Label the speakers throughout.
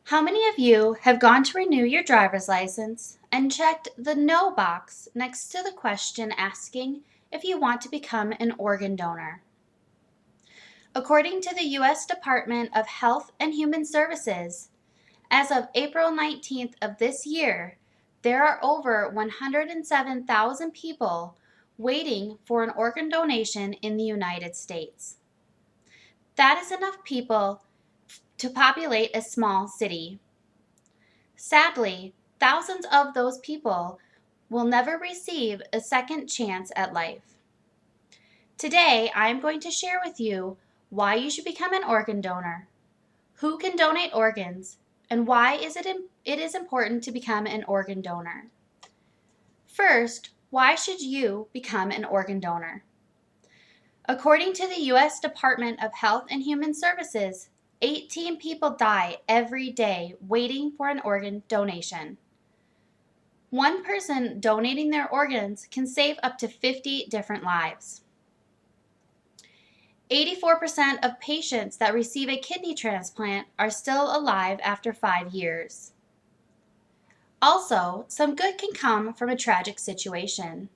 Speaker 1: How many of you have gone to renew your driver's license and checked the No box next to the question asking if you want to become an organ donor? According to the U.S. Department of Health and Human Services, as of April 19th of this year, there are over 107,000 people waiting for an organ donation in the United States. That is enough people to populate a small city. Sadly, thousands of those people will never receive a second chance at life. Today, I am going to share with you why you should become an organ donor, who can donate organs, and why it is important to become an organ donor. First, why should you become an organ donor? According to the U.S. Department of Health and Human Services, 18 people die every day waiting for an organ donation. One person donating their organs can save up to 50 different lives. 84% of patients that receive a kidney transplant are still alive after 5 years. Also, some good can come from a tragic situation.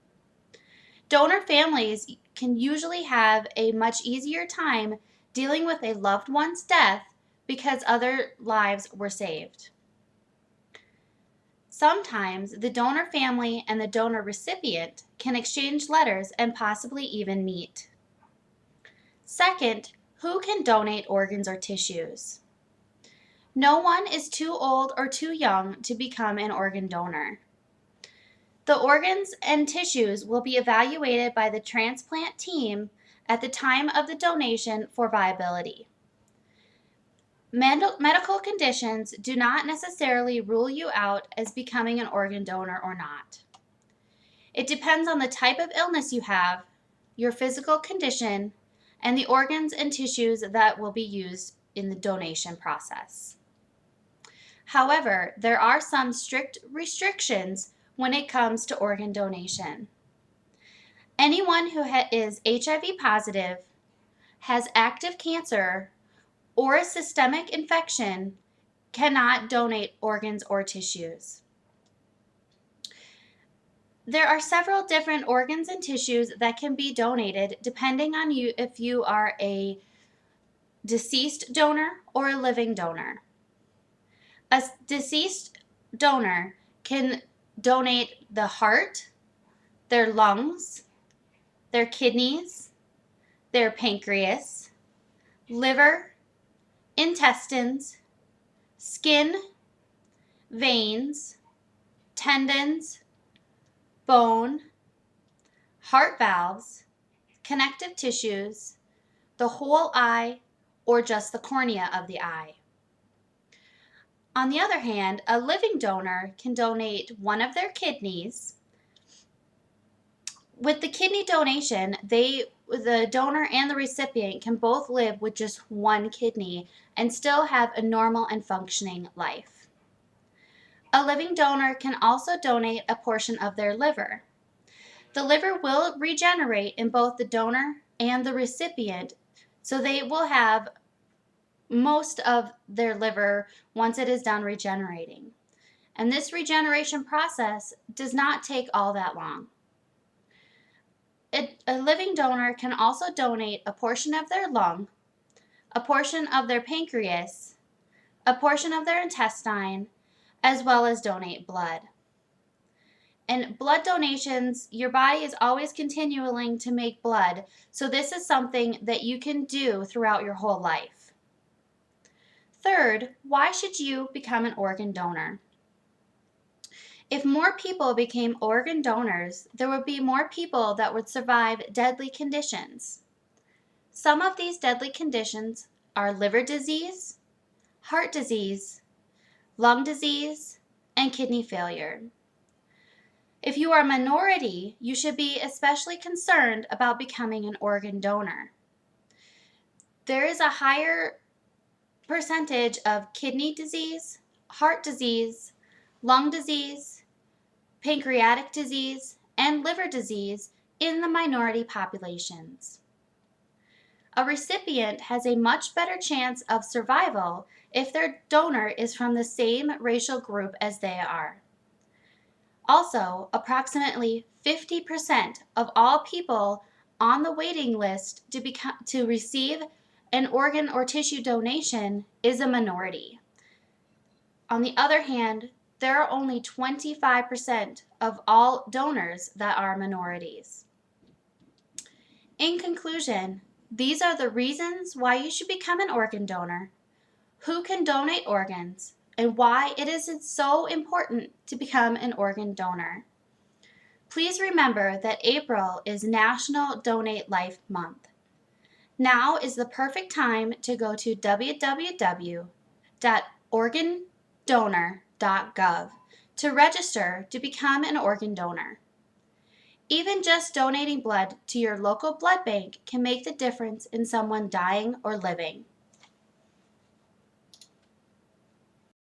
Speaker 1: Donor families can usually have a much easier time dealing with a loved one's death because other lives were saved. Sometimes the donor family and the donor recipient can exchange letters and possibly even meet. Second, who can donate organs or tissues? No one is too old or too young to become an organ donor. The organs and tissues will be evaluated by the transplant team at the time of the donation for viability. Medical conditions do not necessarily rule you out as becoming an organ donor or not. It depends on the type of illness you have, your physical condition, and the organs and tissues that will be used in the donation process. However, there are some strict restrictions when it comes to organ donation. Anyone who is HIV positive, has active cancer, or a systemic infection cannot donate organs or tissues. There are several different organs and tissues that can be donated depending on you if you are a deceased donor or a living donor. A deceased donor can donate the heart, their lungs, their kidneys, their pancreas, liver, intestines, skin, veins, tendons, bone, heart valves, connective tissues, the whole eye, or just the cornea of the eye. On the other hand, a living donor can donate one of their kidneys. With the kidney donation, the donor and the recipient can both live with just one kidney and still have a normal and functioning life. A living donor can also donate a portion of their liver. The liver will regenerate in both the donor and the recipient, so they will have most of their liver once it is done regenerating. And this regeneration process does not take all that long. A living donor can also donate a portion of their lung, a portion of their pancreas, a portion of their intestine, as well as donate blood. And blood donations, your body is always continuing to make blood, so this is something that you can do throughout your whole life. Third, why should you become an organ donor? If more people became organ donors, there would be more people that would survive deadly conditions. Some of these deadly conditions are liver disease, heart disease, lung disease, and kidney failure. If you are a minority, you should be especially concerned about becoming an organ donor. There is a higher percentage of kidney disease, heart disease, lung disease, pancreatic disease, and liver disease in the minority populations. A recipient has a much better chance of survival if their donor is from the same racial group as they are. Also, approximately 50% of all people on the waiting list to receive an organ or tissue donation is a minority. On the other hand, there are only 25% of all donors that are minorities. In conclusion, these are the reasons why you should become an organ donor, who can donate organs, and why it is so important to become an organ donor. Please remember that April is National Donate Life Month. Now is the perfect time to go to www.organdonor.gov to register to become an organ donor. Even just donating blood to your local blood bank can make the difference in someone dying or living.